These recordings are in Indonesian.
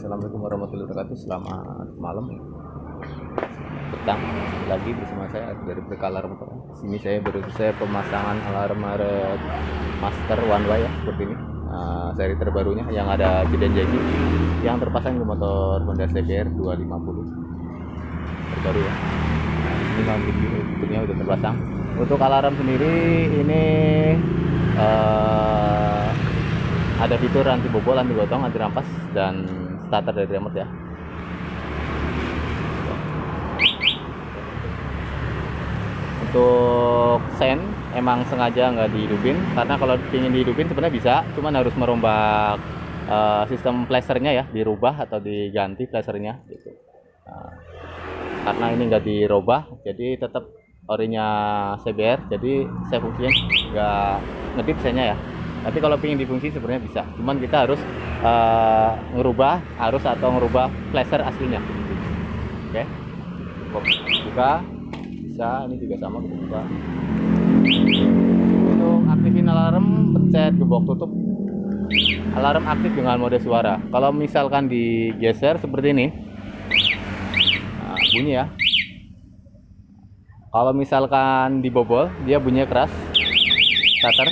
Assalamualaikum warahmatullahi wabarakatuh. Selamat malam, petang lagi bersama saya dari PK Alarm Motor. Sini saya baru selesai pemasangan alarm merek Master One Way ya, seperti ini. Seri terbarunya yang ada jeda jagi yang terpasang di motor Honda CBR 250 terbaru ya. Ini memang fiturnya udah terpasang. Untuk alarm sendiri ini ada fitur anti bobol, anti gotong, anti rampas, dan starter dari remote ya. Untuk sen emang sengaja nggak dihidupin, karena kalau ingin dihidupin sebenarnya bisa, cuman harus merombak sistem flashernya ya, dirubah atau diganti flashernya gitu. Karena ini nggak dirubah, jadi tetap orinya CBR, jadi saya fungsinya nggak ngedip sennya ya. Tapi kalau ingin difungsi sebenarnya bisa, cuman kita harus ngerubah arus atau ngerubah flasher aslinya. Oke, buka bisa, ini juga sama, buka. Untuk aktifin alarm, pencet gembok tutup. Alarm aktif dengan mode suara. Kalau misalkan digeser seperti ini, nah, bunyi ya. Kalau misalkan dibobol, dia bunyinya keras. Starter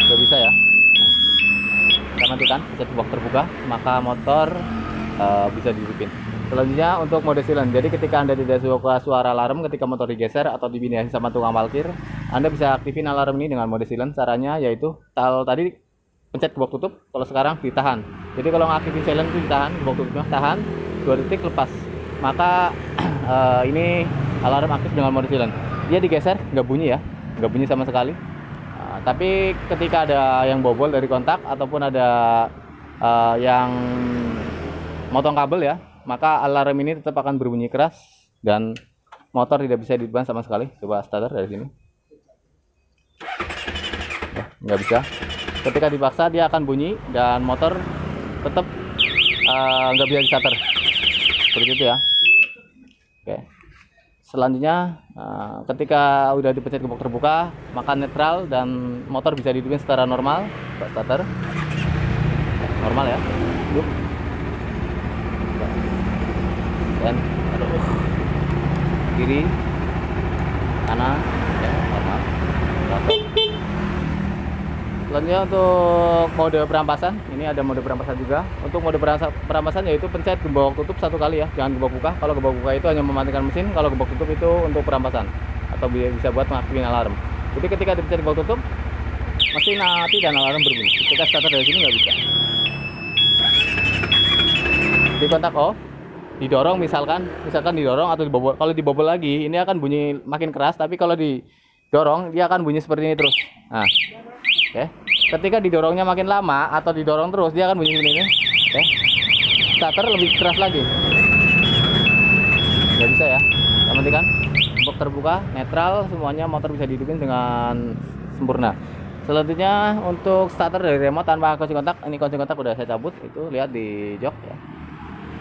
nggak bisa ya. Kita matikan, bisa box terbuka, maka motor bisa dihidupin. Selanjutnya untuk mode silent. Jadi ketika Anda tidak suka suara alarm ketika motor digeser atau dipindahin sama tukang parkir, Anda bisa aktifin alarm ini dengan mode silent. Caranya yaitu kalau tadi pencet box tutup, kalau sekarang ditahan. Jadi kalau ngaktifin silent itu ditahan, box tutupnya tahan 2 detik, lepas. Maka ini alarm aktif dengan mode silent. Dia digeser nggak bunyi ya, nggak bunyi sama sekali. Tapi ketika ada yang bobol dari kontak ataupun ada yang motong kabel ya, maka alarm ini tetap akan berbunyi keras dan motor tidak bisa dihidupkan sama sekali. Coba starter dari sini, nggak bisa. Ketika dipaksa dia akan bunyi dan motor tetap nggak bisa di starter, seperti itu ya. Oke. Selanjutnya ketika udah dipencet gembok terbuka, maka netral dan motor bisa dihidupin secara normal. Starter normal ya, hidup. Dan kiri kanan ya, normal. Selanjutnya untuk mode perampasan, ini ada mode perampasan juga. Untuk mode perampasan yaitu pencet gembok tutup 1 kali ya, jangan gembok buka. Kalau gembok buka itu hanya mematikan mesin, kalau gembok tutup itu untuk perampasan atau bisa buat mengaktifkan alarm. Jadi ketika dipencet gembok tutup, mesin mati dan alarm berbunyi. Ketika starter dari sini nggak bisa. Di kontak off, didorong misalkan didorong atau dibobol. Kalau dibobol lagi, ini akan bunyi makin keras. Tapi kalau didorong, dia akan bunyi seperti ini terus. Nah. Oke, ketika didorongnya makin lama atau didorong terus, dia akan bunyi seperti ini. Oke, starter lebih keras lagi. Nggak bisa ya. Kita matikan. Box terbuka, netral, semuanya motor bisa dihidupin dengan sempurna. Selanjutnya untuk starter dari remote tanpa kunci kontak, ini kunci kontak udah saya cabut. Itu lihat di jok ya.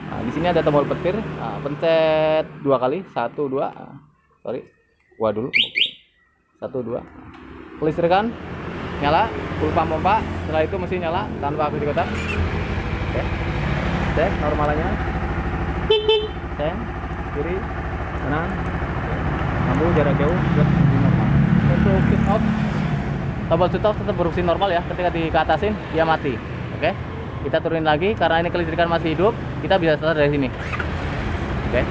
Nah, di sini ada tombol petir. Nah, pencet 2 kali, 1, 2. Sorry, gua dulu. 1, 2. Kelistrikan. Nyala, full pump pompa. Setelah itu mesin nyala tanpa kunci kotak. Oke, cek normalnya. Sen, kiri, kanan, lampu jarak jauh sudah normal. Untuk switch off, tombol switch off tetap berfungsi normal ya. Ketika dikatasin dia mati. Oke, kita turunin lagi karena ini kelistrikan masih hidup. Kita bisa start dari sini. Oke.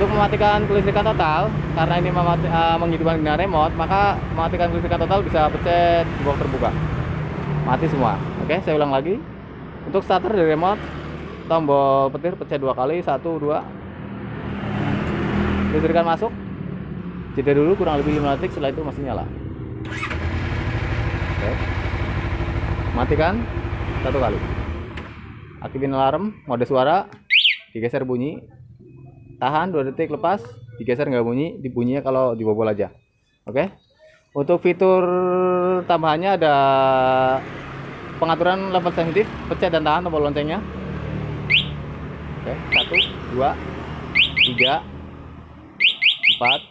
Untuk mematikan kelistrikan total, karena ini menghidupkan dengan remote, maka mematikan kelistrikan total bisa pencet gembok terbuka, mati semua. Oke, saya ulang lagi. Untuk starter dari remote, tombol petir pencet 2 kali, 1, 2. Kelistrikan masuk, jeda dulu kurang lebih 5 detik, setelah itu masih nyala. Oke, matikan 1 kali. Aktifin alarm, mode suara, digeser bunyi. Tahan 2 detik, lepas, digeser nggak bunyi, dibunyinya kalau dibobol aja. Oke. Untuk fitur tambahannya ada pengaturan level sensitif, pencet dan tahan tombol loncengnya. Oke, 1, 2, 3, 4,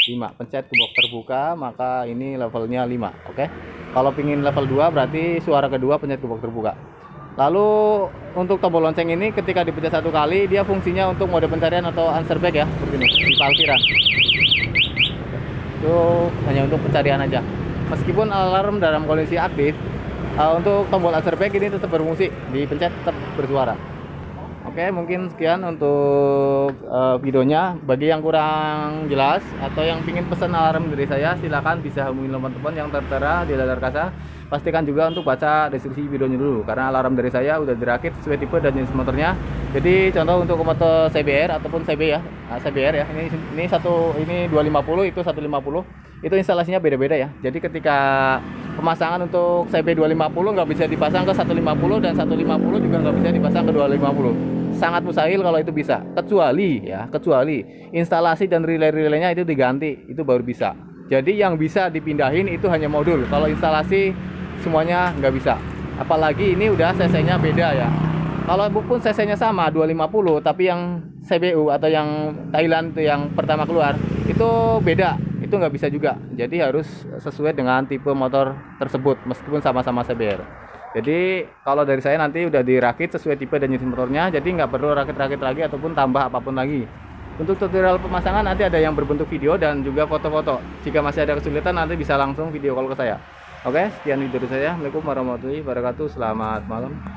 5 pencet gebok terbuka, maka ini levelnya 5. Oke. Kalau pingin level 2 berarti suara kedua pencet gebok terbuka. Lalu untuk tombol lonceng ini ketika dipencet satu kali dia fungsinya untuk mode pencarian atau answer back ya, seperti ini di parkiran. Itu hanya untuk pencarian aja. Meskipun alarm dalam kondisi aktif, untuk tombol answer back ini tetap berfungsi, dipencet tetap bersuara. Oke, mungkin sekian untuk videonya. Bagi yang kurang jelas atau yang ingin pesan alarm dari saya, silakan bisa hubungi nomor telepon yang tertera di layar kaca. Pastikan juga untuk baca deskripsi videonya dulu, karena alarm dari saya udah dirakit sesuai tipe dan jenis motornya. Jadi contoh untuk motor CBR ataupun CB ya, CBR ya. Ini 250, itu 150. Itu instalasinya beda-beda ya. Jadi ketika pemasangan untuk CB 250 nggak bisa dipasang ke 150 dan 150 juga nggak bisa dipasang ke 250. Sangat mustahil kalau itu bisa, kecuali instalasi dan relay-relaynya itu diganti, itu baru bisa. Jadi yang bisa dipindahin itu hanya modul. Kalau instalasi semuanya nggak bisa. Apalagi ini udah cc-nya beda ya. Kalau pun cc-nya sama 250, tapi yang CBU atau yang Thailand itu yang pertama keluar itu beda, itu nggak bisa juga. Jadi harus sesuai dengan tipe motor tersebut meskipun sama-sama CBR. Jadi kalau dari saya nanti udah dirakit sesuai tipe dan jenis motornya, jadi nggak perlu rakit-rakit lagi ataupun tambah apapun lagi. Untuk tutorial pemasangan nanti ada yang berbentuk video dan juga foto-foto. Jika masih ada kesulitan nanti bisa langsung video call ke saya. Oke, sekian video dari saya. Assalamualaikum warahmatullahi wabarakatuh. Selamat malam.